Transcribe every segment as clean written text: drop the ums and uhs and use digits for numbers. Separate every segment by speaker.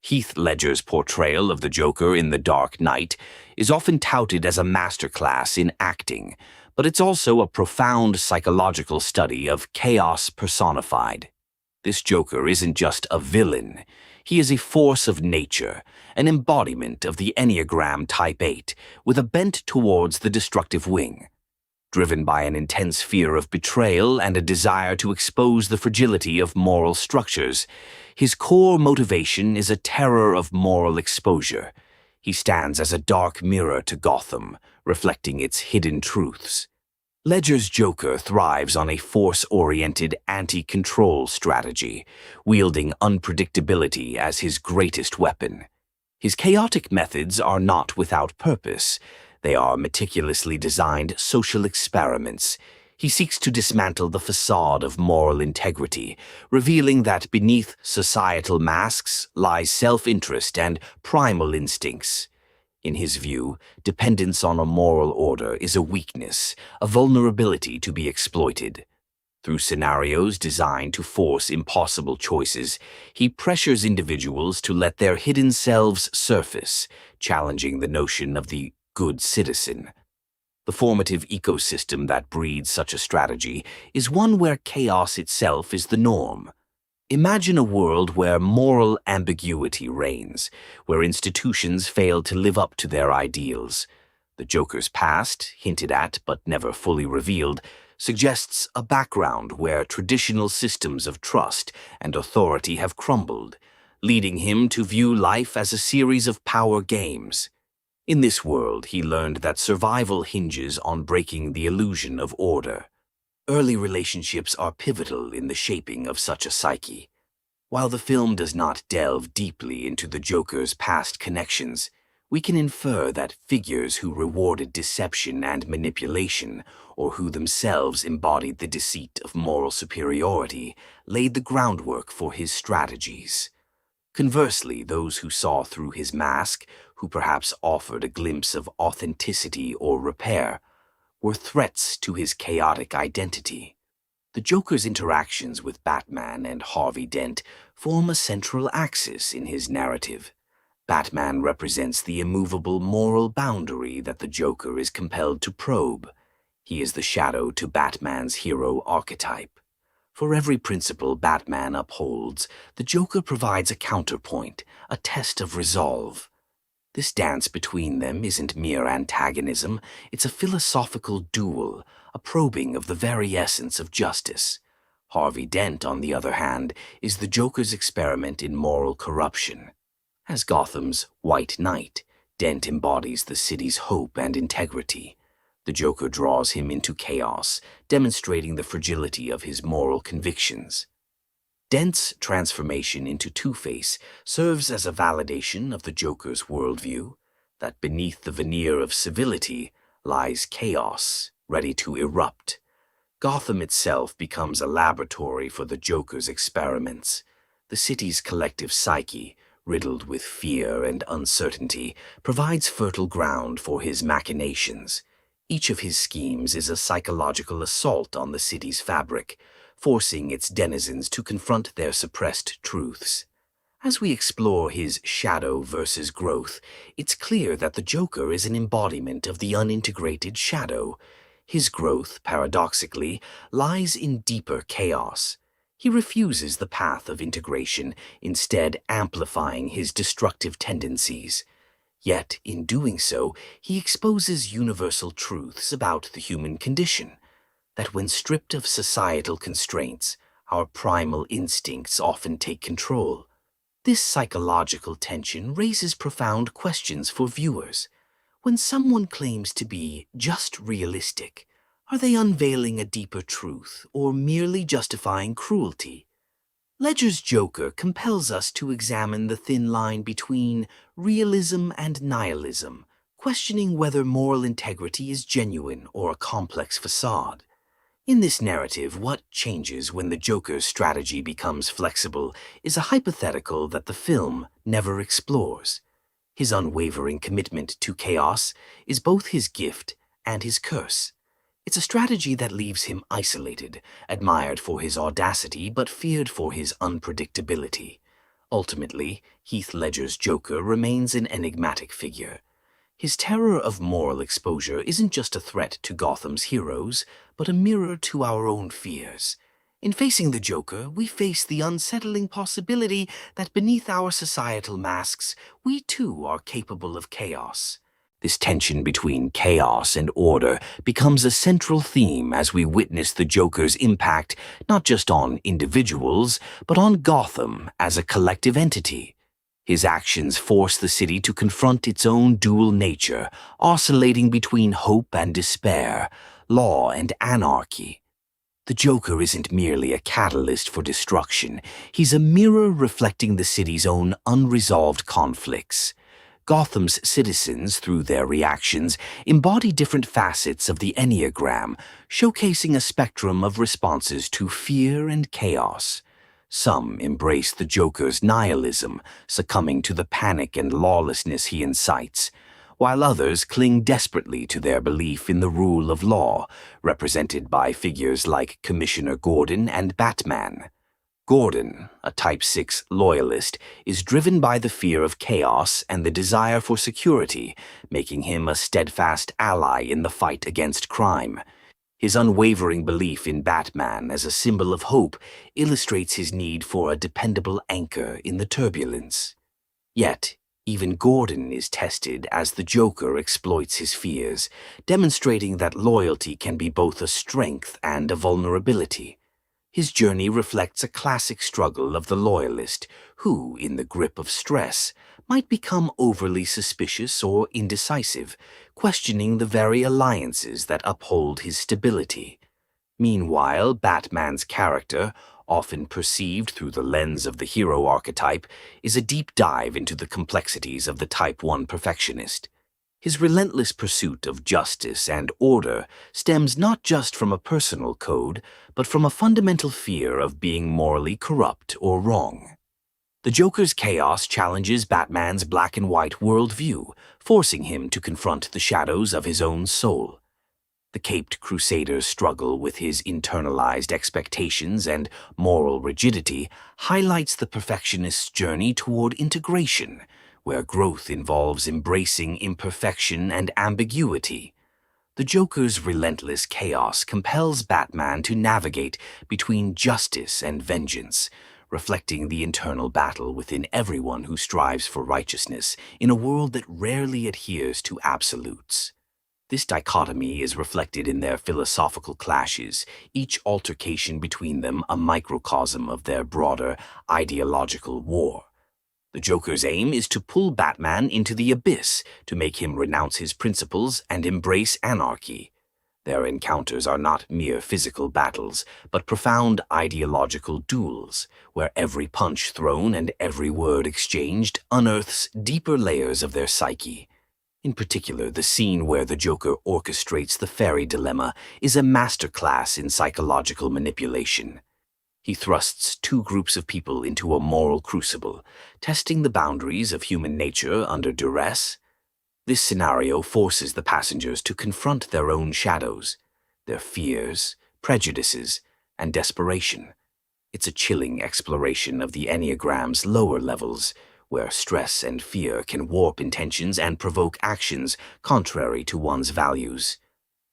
Speaker 1: Heath Ledger's portrayal of the Joker in The Dark Knight is often touted as a masterclass in acting, but it's also a profound psychological study of chaos personified. This Joker isn't just a villain. He is a force of nature, an embodiment of the Enneagram Type 8, with a bent towards the destructive wing. Driven by an intense fear of betrayal and a desire to expose the fragility of moral structures, his core motivation is a terror of moral exposure. He stands as a dark mirror to Gotham, reflecting its hidden truths. Ledger's Joker thrives on a force-oriented anti-control strategy, wielding unpredictability as his greatest weapon. His chaotic methods are not without purpose. They are meticulously designed social experiments. He seeks to dismantle the facade of moral integrity, revealing that beneath societal masks lies self-interest and primal instincts. In his view, dependence on a moral order is a weakness, a vulnerability to be exploited. Through scenarios designed to force impossible choices, he pressures individuals to let their hidden selves surface, challenging the notion of the good citizen. The formative ecosystem that breeds such a strategy is one where chaos itself is the norm. Imagine a world where moral ambiguity reigns, where institutions fail to live up to their ideals. The Joker's past, hinted at but never fully revealed, suggests a background where traditional systems of trust and authority have crumbled, leading him to view life as a series of power games. In this world, he learned that survival hinges on breaking the illusion of order. Early relationships are pivotal in the shaping of such a psyche. While the film does not delve deeply into the Joker's past connections, we can infer that figures who rewarded deception and manipulation, or who themselves embodied the deceit of moral superiority, laid the groundwork for his strategies. Conversely, those who saw through his mask, who perhaps offered a glimpse of authenticity or repair, were threats to his chaotic identity. The Joker's interactions with Batman and Harvey Dent form a central axis in his narrative. Batman represents the immovable moral boundary that the Joker is compelled to probe. He is the shadow to Batman's hero archetype. For every principle Batman upholds, the Joker provides a counterpoint, a test of resolve. This dance between them isn't mere antagonism, it's a philosophical duel, a probing of the very essence of justice. Harvey Dent, on the other hand, is the Joker's experiment in moral corruption. As Gotham's White Knight, Dent embodies the city's hope and integrity. The Joker draws him into chaos, demonstrating the fragility of his moral convictions. Dent's transformation into Two-Face serves as a validation of the Joker's worldview, that beneath the veneer of civility lies chaos, ready to erupt. Gotham itself becomes a laboratory for the Joker's experiments. The city's collective psyche, riddled with fear and uncertainty, provides fertile ground for his machinations. Each of his schemes is a psychological assault on the city's fabric, forcing its denizens to confront their suppressed truths. As we explore his shadow versus growth, it's clear that the Joker is an embodiment of the unintegrated shadow. His growth, paradoxically, lies in deeper chaos. He refuses the path of integration, instead amplifying his destructive tendencies. Yet, in doing so, he exposes universal truths about the human condition, that when stripped of societal constraints, our primal instincts often take control. This psychological tension raises profound questions for viewers. When someone claims to be just realistic, are they unveiling a deeper truth or merely justifying cruelty? Ledger's Joker compels us to examine the thin line between realism and nihilism, questioning whether moral integrity is genuine or a complex facade. In this narrative, what changes when the Joker's strategy becomes flexible is a hypothetical that the film never explores. His unwavering commitment to chaos is both his gift and his curse. It's a strategy that leaves him isolated, admired for his audacity but feared for his unpredictability. Ultimately, Heath Ledger's Joker remains an enigmatic figure. His terror of moral exposure isn't just a threat to Gotham's heroes, but a mirror to our own fears. In facing the Joker, we face the unsettling possibility that beneath our societal masks, we too are capable of chaos. This tension between chaos and order becomes a central theme as we witness the Joker's impact not just on individuals, but on Gotham as a collective entity. His actions force the city to confront its own dual nature, oscillating between hope and despair, law and anarchy. The Joker isn't merely a catalyst for destruction, he's a mirror reflecting the city's own unresolved conflicts. Gotham's citizens, through their reactions, embody different facets of the Enneagram, showcasing a spectrum of responses to fear and chaos. Some embrace the Joker's nihilism, succumbing to the panic and lawlessness he incites, while others cling desperately to their belief in the rule of law, represented by figures like Commissioner Gordon and Batman. Gordon, a Type 6 loyalist, is driven by the fear of chaos and the desire for security, making him a steadfast ally in the fight against crime. His unwavering belief in Batman as a symbol of hope illustrates his need for a dependable anchor in the turbulence. Yet, even Gordon is tested as the Joker exploits his fears, demonstrating that loyalty can be both a strength and a vulnerability. His journey reflects a classic struggle of the loyalist who, in the grip of stress, might become overly suspicious or indecisive, questioning the very alliances that uphold his stability. Meanwhile, Batman's character, often perceived through the lens of the hero archetype, is a deep dive into the complexities of the Type 1 perfectionist. His relentless pursuit of justice and order stems not just from a personal code, but from a fundamental fear of being morally corrupt or wrong. The Joker's chaos challenges Batman's black and white worldview, forcing him to confront the shadows of his own soul. The caped crusader's struggle with his internalized expectations and moral rigidity highlights the perfectionist's journey toward integration, where growth involves embracing imperfection and ambiguity. The Joker's relentless chaos compels Batman to navigate between justice and vengeance, reflecting the internal battle within everyone who strives for righteousness in a world that rarely adheres to absolutes. This dichotomy is reflected in their philosophical clashes, each altercation between them a microcosm of their broader ideological war. The Joker's aim is to pull Batman into the abyss, to make him renounce his principles and embrace anarchy. Their encounters are not mere physical battles, but profound ideological duels, where every punch thrown and every word exchanged unearths deeper layers of their psyche. In particular, the scene where the Joker orchestrates the fairy dilemma is a masterclass in psychological manipulation. He thrusts two groups of people into a moral crucible, testing the boundaries of human nature under duress. This scenario forces the passengers to confront their own shadows, their fears, prejudices, and desperation. It's a chilling exploration of the Enneagram's lower levels, where stress and fear can warp intentions and provoke actions contrary to one's values.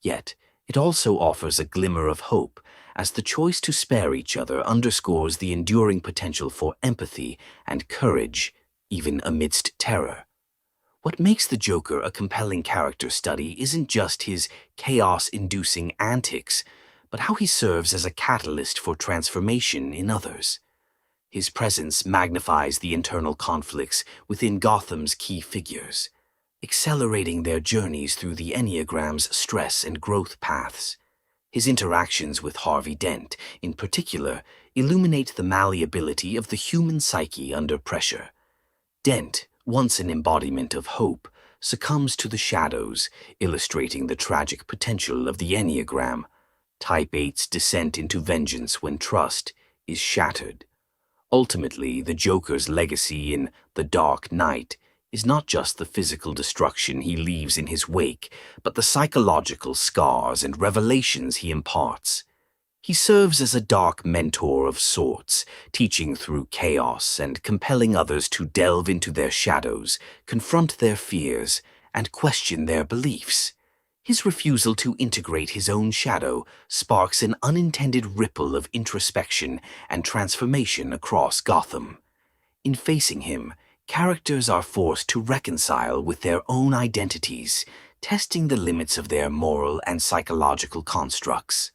Speaker 1: Yet, it also offers a glimmer of hope, as the choice to spare each other underscores the enduring potential for empathy and courage, even amidst terror. What makes the Joker a compelling character study isn't just his chaos-inducing antics, but how he serves as a catalyst for transformation in others. His presence magnifies the internal conflicts within Gotham's key figures, accelerating their journeys through the Enneagram's stress and growth paths. His interactions with Harvey Dent, in particular, illuminate the malleability of the human psyche under pressure. Dent, once an embodiment of hope, succumbs to the shadows, illustrating the tragic potential of the Enneagram. Type 8's descent into vengeance when trust is shattered. Ultimately, the Joker's legacy in The Dark Knight is not just the physical destruction he leaves in his wake, but the psychological scars and revelations he imparts. He serves as a dark mentor of sorts, teaching through chaos and compelling others to delve into their shadows, confront their fears, and question their beliefs. His refusal to integrate his own shadow sparks an unintended ripple of introspection and transformation across Gotham. In facing him, characters are forced to reconcile with their own identities, testing the limits of their moral and psychological constructs.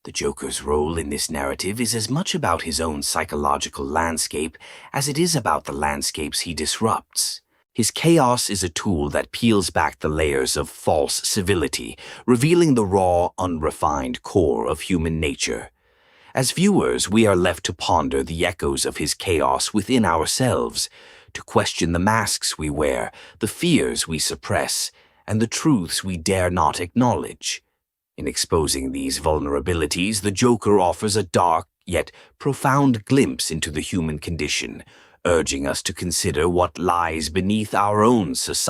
Speaker 1: The Joker's role in this narrative is as much about his own psychological landscape as it is about the landscapes he disrupts. His chaos is a tool that peels back the layers of false civility, revealing the raw, unrefined core of human nature. As viewers, we are left to ponder the echoes of his chaos within ourselves, to question the masks we wear, the fears we suppress, and the truths we dare not acknowledge. In exposing these vulnerabilities, the Joker offers a dark, yet profound glimpse into the human condition, urging us to consider what lies beneath our own society.